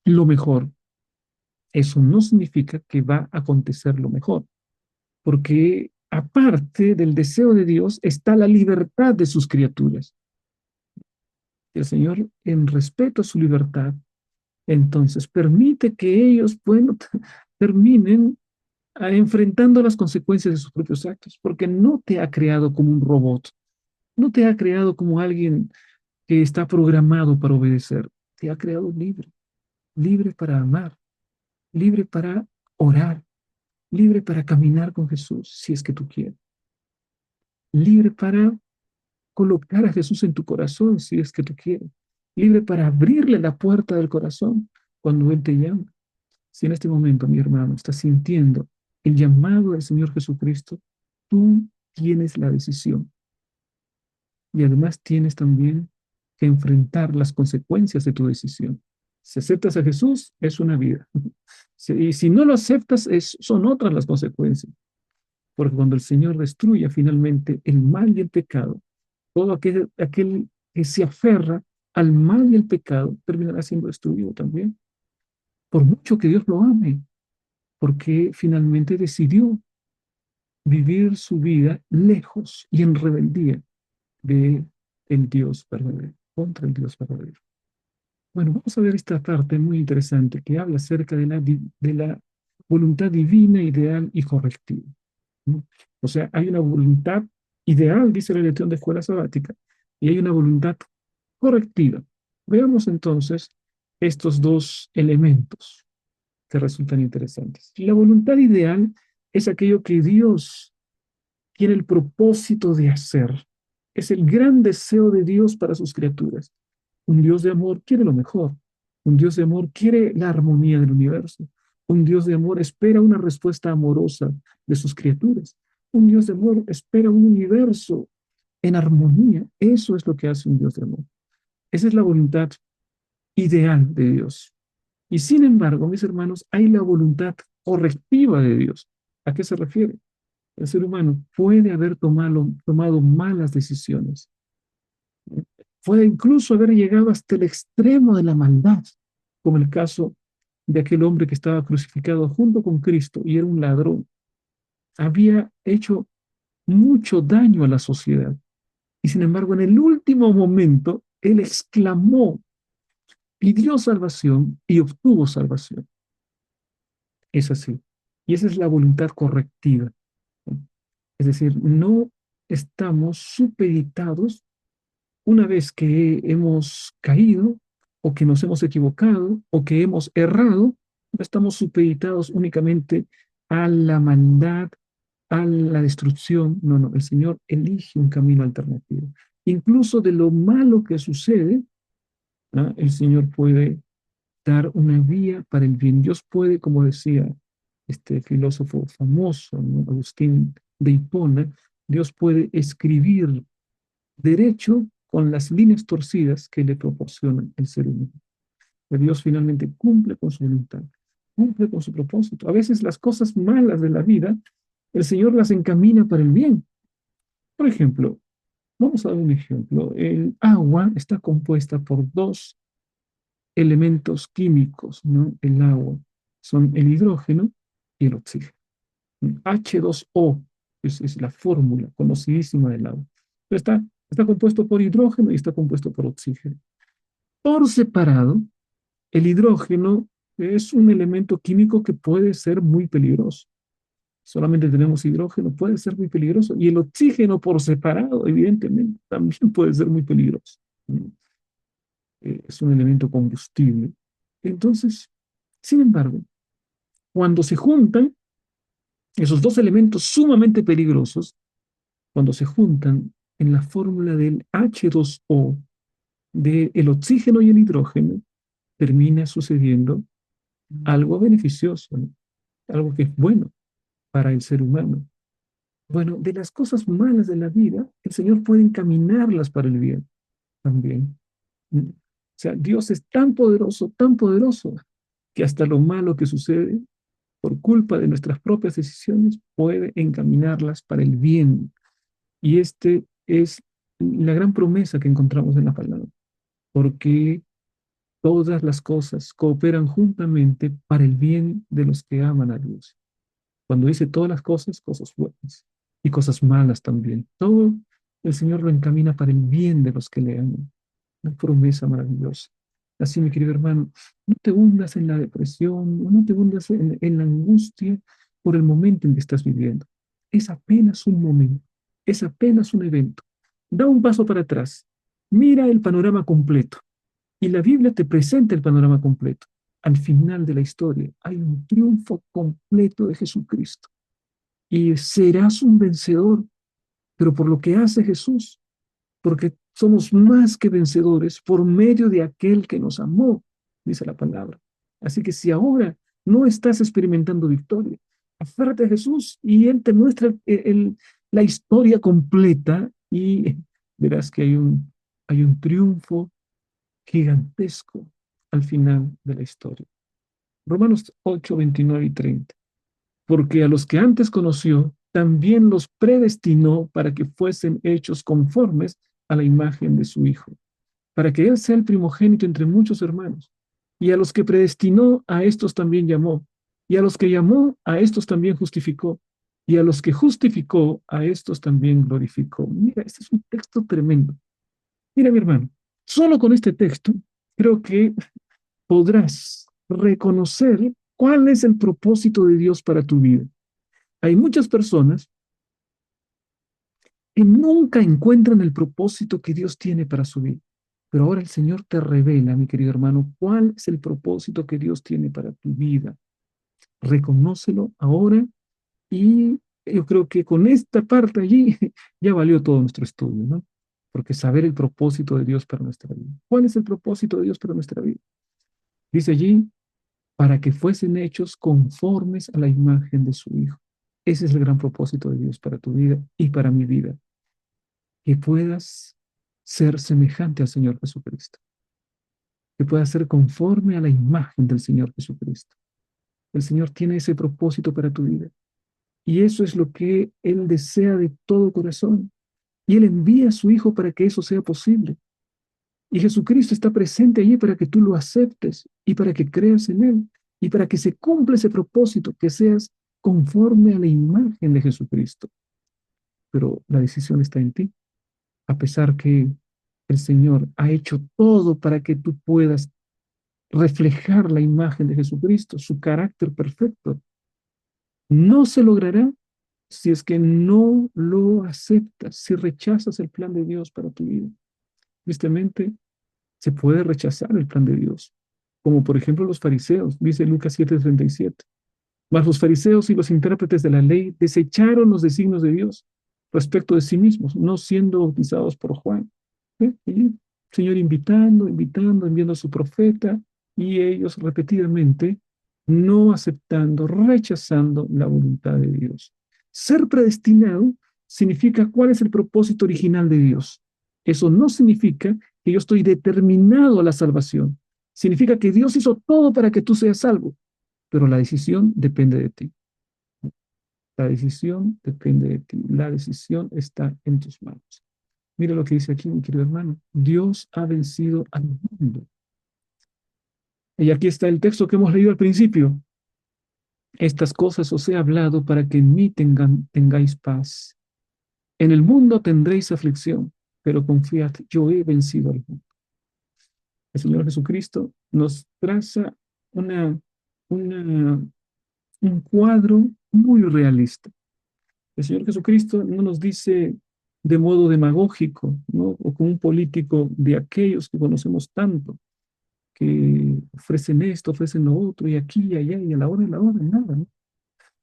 lo mejor. Eso no significa que va a acontecer lo mejor, porque aparte del deseo de Dios está la libertad de sus criaturas. El Señor, en respeto a su libertad, entonces permite que ellos, bueno, terminen enfrentando las consecuencias de sus propios actos, porque no te ha creado como un robot, no te ha creado como alguien que está programado para obedecer, te ha creado libre, libre para amar, libre para orar, libre para caminar con Jesús, si es que tú quieres, libre para colocar a Jesús en tu corazón, si es que tú quieres, libre para abrirle la puerta del corazón cuando Él te llama. Si en este momento, mi hermano, estás sintiendo el llamado del Señor Jesucristo, tú tienes la decisión y además tienes también que enfrentar las consecuencias de tu decisión. Si aceptas a Jesús, es una vida. Y si no lo aceptas, son otras las consecuencias. Porque cuando el Señor destruya finalmente el mal y el pecado, todo aquel que se aferra al mal y el pecado terminará siendo destruido también. Por mucho que Dios lo ame, porque finalmente decidió vivir su vida lejos y en rebeldía de el Dios verdadero, contra el Dios verdadero. Bueno, vamos a ver esta parte muy interesante que habla acerca de la voluntad divina, ideal y correctiva. ¿No? O sea, hay una voluntad ideal, dice la lección de escuela sabática, y hay una voluntad correctiva. Veamos entonces estos dos elementos que resultan interesantes. La voluntad ideal es aquello que Dios tiene el propósito de hacer. Es el gran deseo de Dios para sus criaturas. Un Dios de amor quiere lo mejor. Un Dios de amor quiere la armonía del universo. Un Dios de amor espera una respuesta amorosa de sus criaturas. Un Dios de amor espera un universo en armonía. Eso es lo que hace un Dios de amor. Esa es la voluntad ideal de Dios. Y sin embargo, mis hermanos, hay la voluntad correctiva de Dios. ¿A qué se refiere? El ser humano puede haber tomado malas decisiones. Puede incluso haber llegado hasta el extremo de la maldad, como el caso de aquel hombre que estaba crucificado junto con Cristo y era un ladrón. Había hecho mucho daño a la sociedad. Y sin embargo, en el último momento, él exclamó, pidió salvación y obtuvo salvación. Es así. Y esa es la voluntad correctiva. Es decir, no estamos supeditados una vez que hemos caído o que nos hemos equivocado o que hemos errado, no estamos supeditados únicamente a la maldad, a la destrucción. No, no, el Señor elige un camino alternativo. Incluso de lo malo que sucede, ¿no? El Señor puede dar una vía para el bien. Dios puede, como decía este filósofo famoso, ¿no? Agustín de Hipona, Dios puede escribir derecho con las líneas torcidas que le proporciona el ser humano. Pero Dios finalmente cumple con su voluntad, cumple con su propósito. A veces las cosas malas de la vida, el Señor las encamina para el bien. Por ejemplo, vamos a dar un ejemplo. El agua está compuesta por dos elementos químicos, ¿no? El agua son el hidrógeno y el oxígeno. H2O es la fórmula conocidísima del agua. Está compuesto por hidrógeno y está compuesto por oxígeno. Por separado, el hidrógeno es un elemento químico que puede ser muy peligroso. Solamente tenemos hidrógeno, puede ser muy peligroso. Y el oxígeno por separado, evidentemente, también puede ser muy peligroso. Es un elemento combustible. Entonces, sin embargo, cuando se juntan esos dos elementos sumamente peligrosos, cuando se juntan en la fórmula del H2O, del oxígeno y el hidrógeno, termina sucediendo algo beneficioso, ¿no? Algo que es bueno para el ser humano. Bueno, de las cosas malas de la vida, el Señor puede encaminarlas para el bien también. O sea, Dios es tan poderoso, que hasta lo malo que sucede por culpa de nuestras propias decisiones puede encaminarlas para el bien. Y este es la gran promesa que encontramos en la palabra, porque todas las cosas cooperan juntamente para el bien de los que aman a Dios. Cuando dice todas las cosas, cosas buenas y cosas malas también. Todo el Señor lo encamina para el bien de los que le aman. Una promesa maravillosa. Así, mi querido hermano, no te hundas en la depresión, no te hundas en la angustia por el momento en que estás viviendo. Es apenas un momento, es apenas un evento. Da un paso para atrás, mira el panorama completo y la Biblia te presenta el panorama completo. Al final de la historia hay un triunfo completo de Jesucristo y serás un vencedor, pero por lo que hace Jesús, porque somos más que vencedores por medio de aquel que nos amó, dice la palabra. Así que si ahora no estás experimentando victoria, aférrate a Jesús y Él te muestra la historia completa y verás que hay un triunfo gigantesco al final de la historia. Romanos 8, 29 y 30. Porque a los que antes conoció, también los predestinó para que fuesen hechos conformes a la imagen de su Hijo, para que Él sea el primogénito entre muchos hermanos. Y a los que predestinó, a estos también llamó. Y a los que llamó, a estos también justificó. Y a los que justificó, a estos también glorificó. Mira, este es un texto tremendo. Mira, mi hermano, solo con este texto creo que podrás reconocer cuál es el propósito de Dios para tu vida. Hay muchas personas que nunca encuentran el propósito que Dios tiene para su vida. Pero ahora el Señor te revela, mi querido hermano, cuál es el propósito que Dios tiene para tu vida. Reconócelo ahora y yo creo que con esta parte allí ya valió todo nuestro estudio, ¿no? Porque saber el propósito de Dios para nuestra vida. ¿Cuál es el propósito de Dios para nuestra vida? Dice allí, para que fuesen hechos conformes a la imagen de su Hijo. Ese es el gran propósito de Dios para tu vida y para mi vida. que puedas ser semejante al Señor Jesucristo, que puedas ser conforme a la imagen del Señor Jesucristo. El Señor tiene ese propósito para tu vida. Y eso es lo que Él desea de todo corazón. Y Él envía a su Hijo para que eso sea posible. Y Jesucristo está presente allí para que tú lo aceptes y para que creas en Él y para que se cumpla ese propósito, que seas conforme a la imagen de Jesucristo. Pero la decisión está en ti, a pesar que el Señor ha hecho todo para que tú puedas reflejar la imagen de Jesucristo, su carácter perfecto. No se logrará si es que no lo aceptas, si rechazas el plan de Dios para tu vida. Tristemente, se puede rechazar el plan de Dios, como por ejemplo los fariseos, dice Lucas 7:37. Mas los fariseos y los intérpretes de la ley desecharon los designios de Dios respecto de sí mismos, no siendo bautizados por Juan. Y el Señor invitando, enviando a su profeta, y ellos repetidamente no aceptando, rechazando la voluntad de Dios. Ser predestinado significa cuál es el propósito original de Dios. Eso no significa que yo estoy determinado a la salvación. Significa que Dios hizo todo para que tú seas salvo, pero la decisión depende de ti. La decisión depende de ti. La decisión está en tus manos. Mira lo que dice aquí, mi querido hermano. Dios ha vencido al mundo. Y aquí está el texto que hemos leído al principio. Estas cosas os he hablado para que en mí tengáis paz. En el mundo tendréis aflicción, pero confiad, yo he vencido al mundo. El Señor Jesucristo nos traza una, una, un cuadro muy realista. El Señor Jesucristo no nos dice de modo demagógico, ¿no? O como un político de aquellos que conocemos tanto, que ofrecen esto, ofrecen lo otro, y aquí, y allá, y a la hora, nada, ¿no?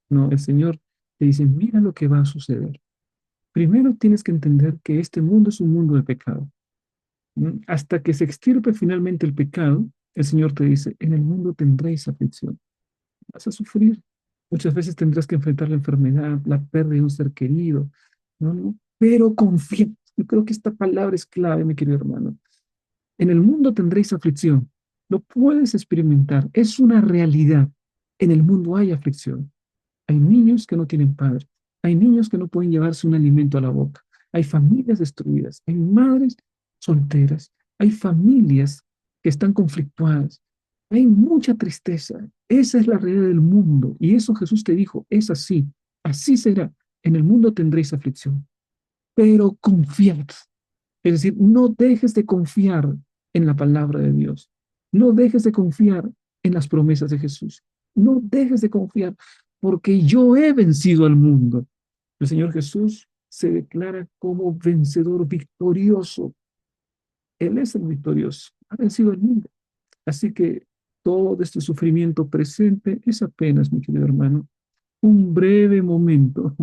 No, el Señor te dice, mira lo que va a suceder. Primero tienes que entender que este mundo es un mundo de pecado. ¿No? Hasta que se extirpe finalmente el pecado, el Señor te dice, en el mundo tendréis aflicción, vas a sufrir. Muchas veces tendrás que enfrentar la enfermedad, la pérdida de un ser querido, ¿no? ¿No? Pero confía. Yo creo que esta palabra es clave, mi querido hermano. En el mundo tendréis aflicción. Lo puedes experimentar. Es una realidad. En el mundo hay aflicción. Hay niños que no tienen padre. Hay niños que no pueden llevarse un alimento a la boca. Hay familias destruidas. Hay madres solteras. Hay familias que están conflictuadas. Hay mucha tristeza. Esa es la realidad del mundo. Y eso Jesús te dijo, es así. Así será. En el mundo tendréis aflicción. Pero confiad. Es decir, no dejes de confiar en la palabra de Dios. No dejes de confiar en las promesas de Jesús. No dejes de confiar porque yo he vencido al mundo. El Señor Jesús se declara como vencedor victorioso. Él es el victorioso. Ha vencido al mundo. Así que todo este sufrimiento presente es apenas, mi querido hermano, un breve momento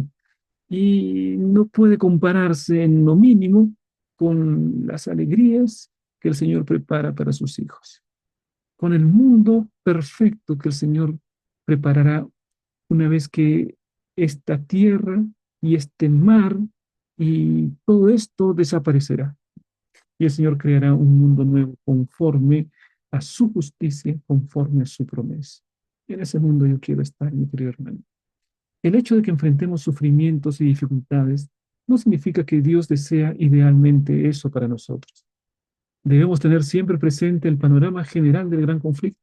y no puede compararse en lo mínimo con las alegrías que el Señor prepara para sus hijos, con el mundo perfecto que el Señor preparará una vez que esta tierra y este mar y todo esto desaparecerá. Y el Señor creará un mundo nuevo conforme a su justicia, conforme a su promesa. Y en ese mundo yo quiero estar, mi querido hermano. El hecho de que enfrentemos sufrimientos y dificultades no significa que Dios desea idealmente eso para nosotros. Debemos tener siempre presente el panorama general del gran conflicto.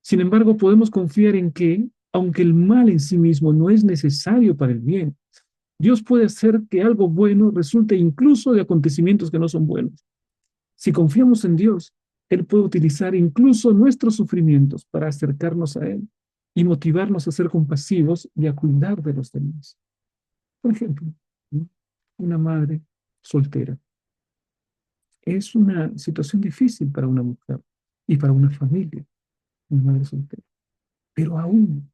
Sin embargo, podemos confiar en que, aunque el mal en sí mismo no es necesario para el bien, Dios puede hacer que algo bueno resulte incluso de acontecimientos que no son buenos. Si confiamos en Dios, Él puede utilizar incluso nuestros sufrimientos para acercarnos a Él y motivarnos a ser compasivos y a cuidar de los demás. Por ejemplo, ¿no? Una madre soltera. Es una situación difícil para una mujer y para una familia, una madre soltera. Pero aún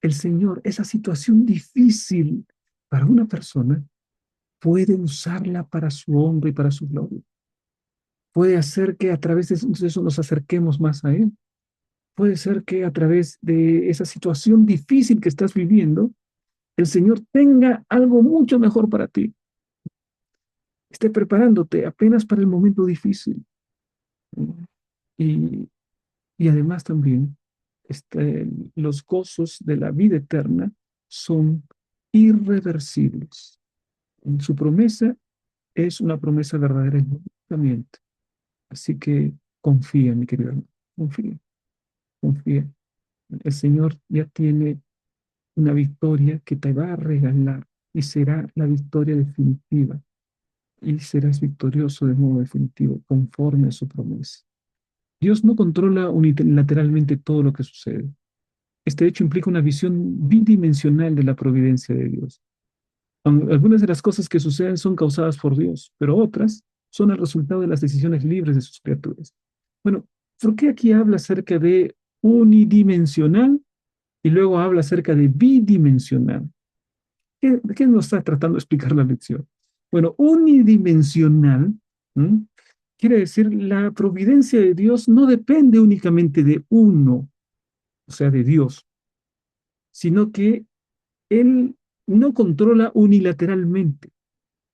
el Señor, esa situación difícil para una persona, puede usarla para su honra y para su gloria. Puede hacer que a través de eso nos acerquemos más a Él. Puede ser que a través de esa situación difícil que estás viviendo, el Señor tenga algo mucho mejor para ti. esté preparándote apenas para el momento difícil. ¿No? Y, y además también los gozos de la vida eterna son irreversibles. Su promesa es una promesa verdadera y nunca miente. Así que confía, mi querido hermano, confía, confía. El Señor ya tiene una victoria que te va a regalar y será la victoria definitiva y serás victorioso de modo definitivo conforme a su promesa. Dios no controla unilateralmente todo lo que sucede. Este hecho implica una visión bidimensional de la providencia de Dios. Algunas de las cosas que suceden son causadas por Dios, pero otras son el resultado de las decisiones libres de sus criaturas. Bueno, ¿por qué aquí habla acerca de unidimensional y luego habla acerca de bidimensional? ¿Qué nos está tratando de explicar la lección? Bueno, unidimensional, ¿m? Quiere decir la providencia de Dios no depende únicamente de uno, o sea, de Dios, sino que Él no controla unilateralmente.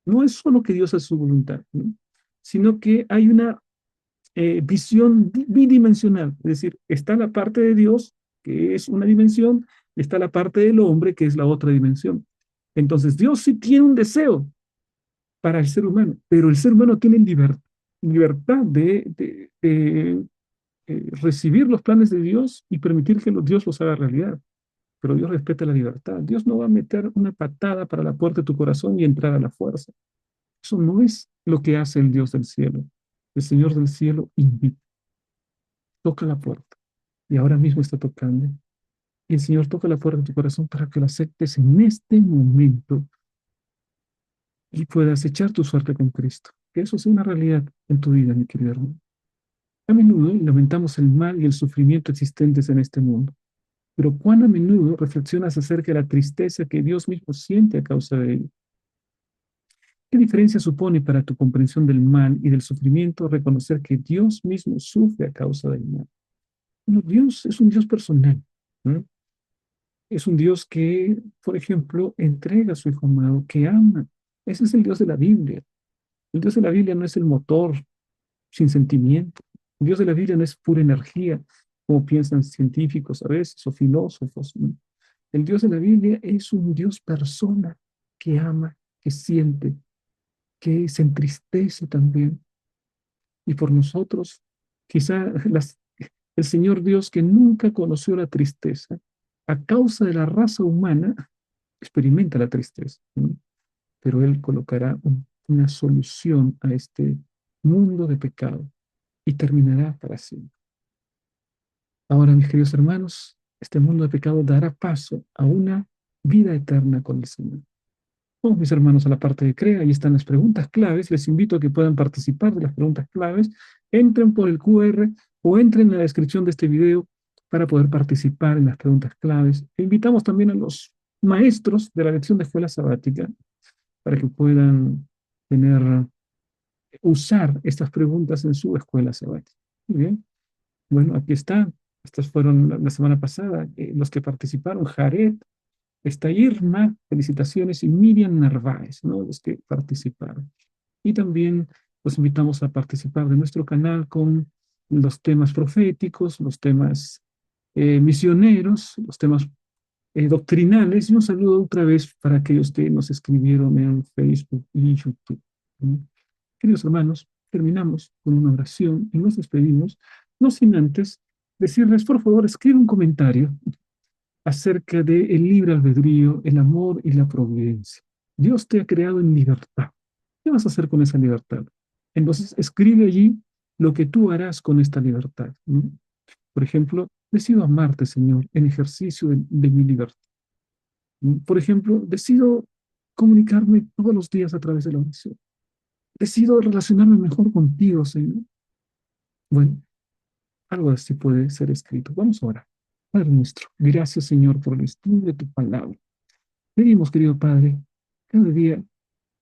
No es solo que Dios hace su voluntad, ¿no? Sino que hay una visión bidimensional, es decir, está la parte de Dios, que es una dimensión, y está la parte del hombre, que es la otra dimensión. Entonces, Dios sí tiene un deseo para el ser humano, pero el ser humano tiene libertad de recibir los planes de Dios y permitir que Dios los haga realidad. Pero Dios respeta la libertad. Dios no va a meter una patada para la puerta de tu corazón y entrar a la fuerza. Eso no es lo que hace el Dios del cielo. El Señor del cielo invita, toca la puerta y ahora mismo está tocando. Y el Señor toca la puerta de tu corazón para que lo aceptes en este momento y puedas echar tu suerte con Cristo. Que eso sea una realidad en tu vida, mi querido hermano. A menudo lamentamos el mal y el sufrimiento existentes en este mundo, pero cuán a menudo reflexionas acerca de la tristeza que Dios mismo siente a causa de ello. ¿Qué diferencia supone para tu comprensión del mal y del sufrimiento reconocer que Dios mismo sufre a causa del mal? Bueno, Dios es un Dios personal. ¿No? Es un Dios que, por ejemplo, entrega a su Hijo amado, que ama. Ese es el Dios de la Biblia. El Dios de la Biblia no es el motor sin sentimiento. El Dios de la Biblia no es pura energía, como piensan científicos a veces o filósofos. ¿No? El Dios de la Biblia es un Dios persona que ama, que siente, que se entristece también. Y por nosotros, quizá el Señor Dios que nunca conoció la tristeza, a causa de la raza humana, experimenta la tristeza, ¿no? Pero Él colocará una solución a este mundo de pecado y terminará para siempre. Ahora, mis queridos hermanos, este mundo de pecado dará paso a una vida eterna con el Señor. Vamos, mis hermanos, a la parte de CREA. Ahí están las preguntas claves. Les invito a que puedan participar de las preguntas claves. Entren por el QR o entren en la descripción de este video para poder participar en las preguntas claves. E invitamos también a los maestros de la lección de escuela sabática para que puedan tener, usar estas preguntas en su escuela sabática. Muy bien. Bueno, aquí está. Estas fueron la semana pasada. Los que participaron, Jared, está Irma, felicitaciones, y Miriam Narváez, ¿no? Los que participaron. Y también los invitamos a participar de nuestro canal con los temas proféticos, los temas misioneros, los temas doctrinales. Y un saludo otra vez para aquellos que nos escribieron en Facebook y YouTube. ¿No? Queridos hermanos, terminamos con una oración y nos despedimos, no sin antes decirles, por favor, escribe un comentario acerca del libre albedrío, el amor y la providencia. Dios te ha creado en libertad. ¿Qué vas a hacer con esa libertad? Entonces, escribe allí lo que tú harás con esta libertad. ¿No? Por ejemplo, decido amarte, Señor, en ejercicio de mi libertad. ¿No? Por ejemplo, decido comunicarme todos los días a través de la oración. Decido relacionarme mejor contigo, Señor. Bueno, algo así puede ser escrito. Vamos a orar. Padre nuestro, gracias, Señor, por el estudio de tu palabra. Pedimos, querido Padre, cada día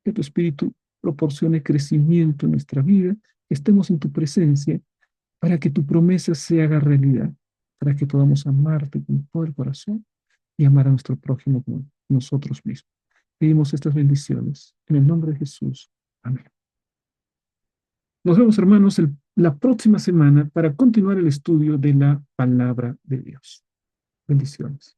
que tu Espíritu proporcione crecimiento en nuestra vida, que estemos en tu presencia, para que tu promesa se haga realidad, para que podamos amarte con todo el corazón y amar a nuestro prójimo como nosotros mismos. Pedimos estas bendiciones en el nombre de Jesús. Amén. Nos vemos, hermanos, la próxima semana para continuar el estudio de la palabra de Dios. Bendiciones.